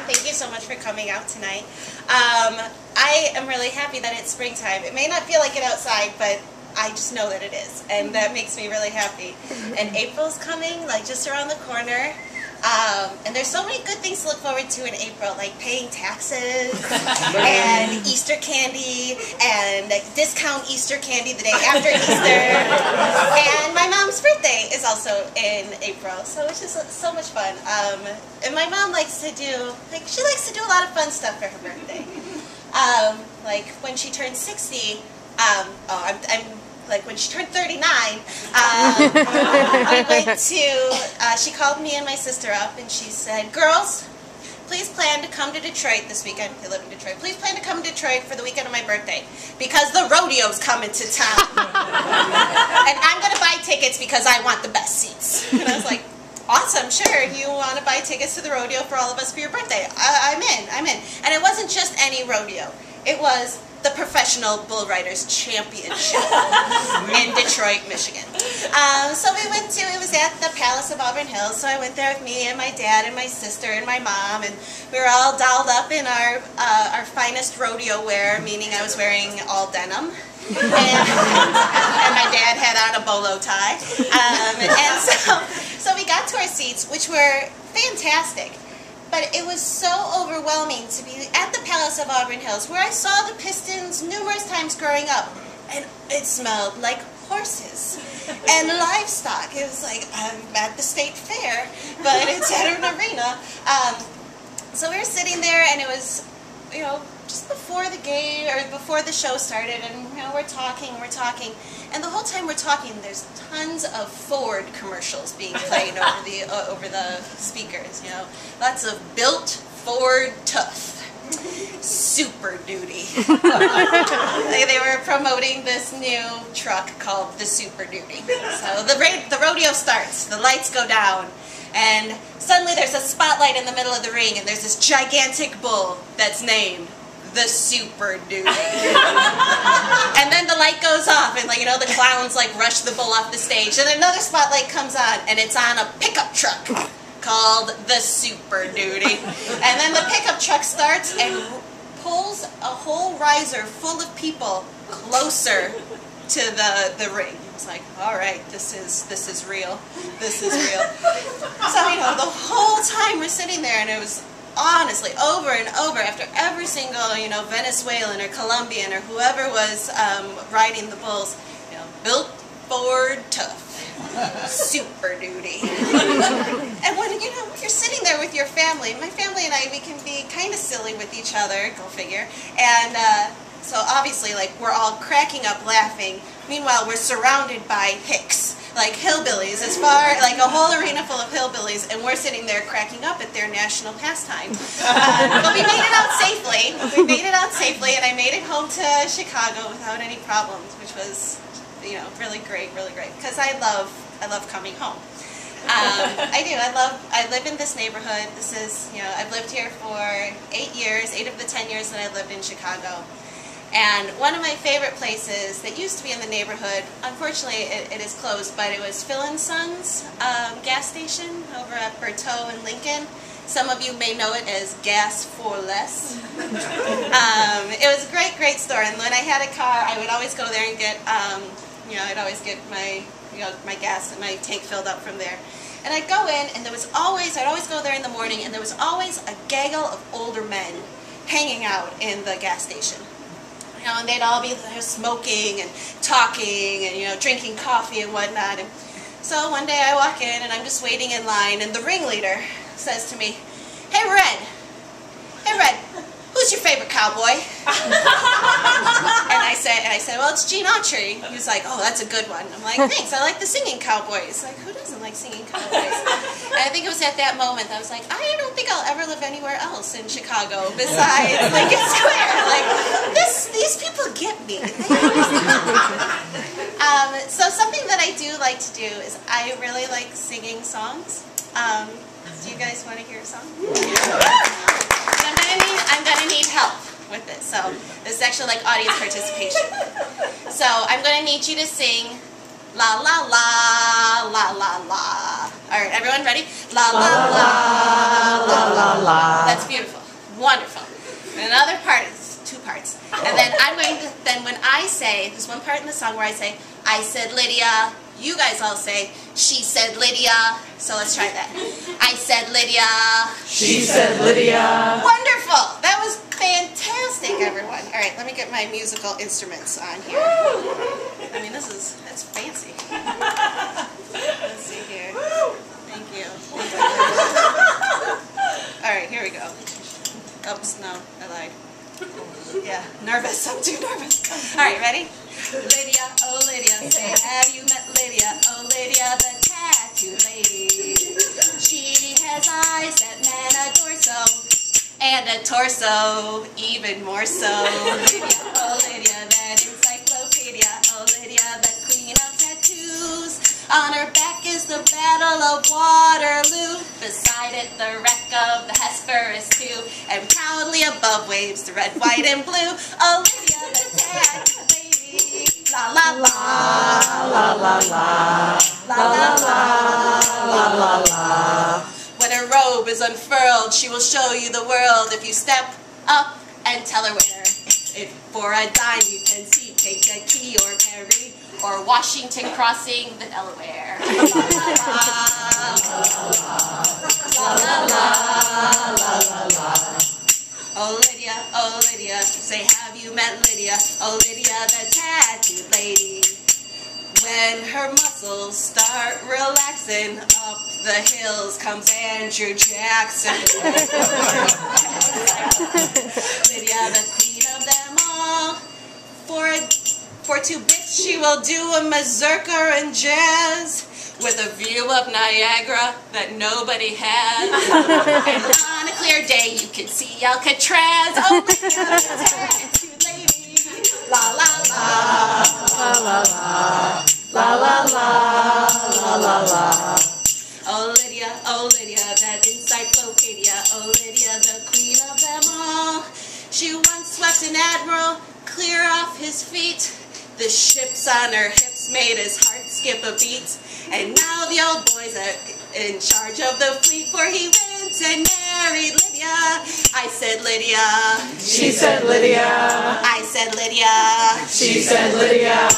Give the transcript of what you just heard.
Thank you so much for coming out tonight. I am really happy that it's springtime. It may not feel like it outside, but I just know that it is, and that makes me really happy. And April's coming, like just around the corner. And there's so many good things to look forward to in April, like paying taxes, and Easter candy, and discount Easter candy the day after Easter. And my mom's birthday is also in April, so which is so much fun. And my mom likes to do, she likes to do a lot of fun stuff for her birthday. Like when she turned 60, like when she turned 39, we went to, she called me and my sister up and she said, girls, please plan to come to Detroit this weekend. They live in Detroit. Please plan to come to Detroit for the weekend of my birthday because the rodeo's coming to town. And I'm going to buy tickets because I want the best seats. And I was like, awesome, sure. You want to buy tickets to the rodeo for all of us for your birthday. I'm in. And it wasn't just any rodeo. It was the Professional Bull Riders Championship in Detroit, Michigan. So we went to, it was at the Palace of Auburn Hills, so I went there with me and my dad and my sister and my mom, and we were all dolled up in our finest rodeo wear, meaning I was wearing all denim. And my dad had on a bolo tie. And so we got to our seats, which were fantastic. But it was so overwhelming to be at the Palace of Auburn Hills, where I saw the Pistons numerous times growing up, and it smelled like horses and livestock. It was like, I'm at the state fair, but it's at an arena. So we were sitting there, and it was, you know, just before the game, or before the show started, and you know, we're talking, and the whole time we're talking, there's tons of Ford commercials being played over the speakers. You know, lots of built Ford tough, Super Duty. They were promoting this new truck called the Super Duty. So the rodeo starts, the lights go down, and suddenly there's a spotlight in the middle of the ring, and there's this gigantic bull that's named the Super Duty. And then the light goes off, and, like, you know, the clowns like rush the bull off the stage, and another spotlight comes on, and it's on a pickup truck called the Super Duty. And then the pickup truck starts and pulls a whole riser full of people closer to the ring. It's like, all right, this is real. This is real. So, you know, the whole time we're sitting there, and it was honestly, over and over, after every single, you know, Venezuelan or Colombian or whoever was riding the bulls, you know, built Ford tough, Super Duty. And when, you know, you're sitting there with your family, my family and I, we can be kind of silly with each other, go figure, and so obviously, like, we're all cracking up laughing. Meanwhile, we're surrounded by hicks, like hillbillies, as far, like a whole arena full of hillbillies, and we're sitting there cracking up at their national pastime. But we made it out safely. We made it out safely, and I made it home to Chicago without any problems, which was, you know, really great, because I love coming home. I do. I live in this neighborhood. This is, you know, I've lived here for 8 years, 8 of the 10 years that I lived in Chicago. And one of my favorite places that used to be in the neighborhood, unfortunately it is closed, but it was Phil & Son's gas station over at Berteau and Lincoln. Some of you may know it as Gas for Less. It was a great store, and when I had a car, I would always go there and get, you know, I'd always get my, you know, my gas and my tank filled up from there. And I'd go in, and I'd always go there in the morning, and there was always a gaggle of older men hanging out in the gas station. You know, and they'd all be there smoking and talking and, you know, drinking coffee and whatnot. And so one day I walk in, and I'm just waiting in line, and the ringleader says to me, hey Red, who's your favorite cowboy? And I said, well, it's Gene Autry. He was like, oh, that's a good one. I'm like, thanks, I like the singing cowboys. Like, who doesn't like singing cowboys? And I think it was at that moment I was like, I don't think I'll ever live anywhere else in Chicago besides Lincoln Square. Like, these people get me. So something that I do like to do is I really like singing songs. Do you guys want to hear a song? I'm gonna need help with this. So this is actually like audience participation. So I'm gonna need you to sing La la la, la la la. All right, everyone ready? La la la, la la la. That's beautiful. another part is 2 parts. And then I'm going to, then when I say, there's one part in the song where I said Lydia, you guys all say, she said Lydia. So let's try that. I said Lydia. She said Lydia. Wonderful. That was fantastic, everyone. All right, let me get my musical instruments on here. I mean, that's fancy. Let's see here. Thank you. All right, here we go. Oops, no, I lied. Yeah, nervous. I'm too nervous. All right, ready? Lydia, oh Lydia, say, have you met Lydia? Oh Lydia, the tattoo lady. She has eyes that men adore so, and a torso even more so. Lydia, oh Lydia, that encyclopedia. Oh Lydia, the queen of tattoos. On her back is the Battle of Waterloo. Beside it, the wreck of the Hesperus too. And proudly above waves the red, white, and blue. Oh Lydia, the tattoo lady. La la la. La la la. La la la. La la la. When her robe is unfurled, she will show you the world if you step up and tell her where. If for a dime you can see Kankakee or Perry or Washington crossing the Delaware. La la la, la la la. Oh Lydia, say have you met Lydia? Oh Lydia, the tattoo lady. When her muscles start relaxing, up the hills comes Andrew Jackson. Lydia, the queen of them all. For 2 bits she will do a mazurka and jazz with a view of Niagara that nobody has. And on a clear day you can see Alcatraz. Oh Lydia, the tattoo lady. La la la. La la la. La la la. La la la. Oh Lydia, that encyclopedia. Oh Lydia, the queen of them all. She once swept an admiral clear off his feet. The ships on her hips made his heart skip a beat. And now the old boys are in charge of the fleet, for he went and married Lydia. I said Lydia. She said Lydia. I said Lydia. She said Lydia.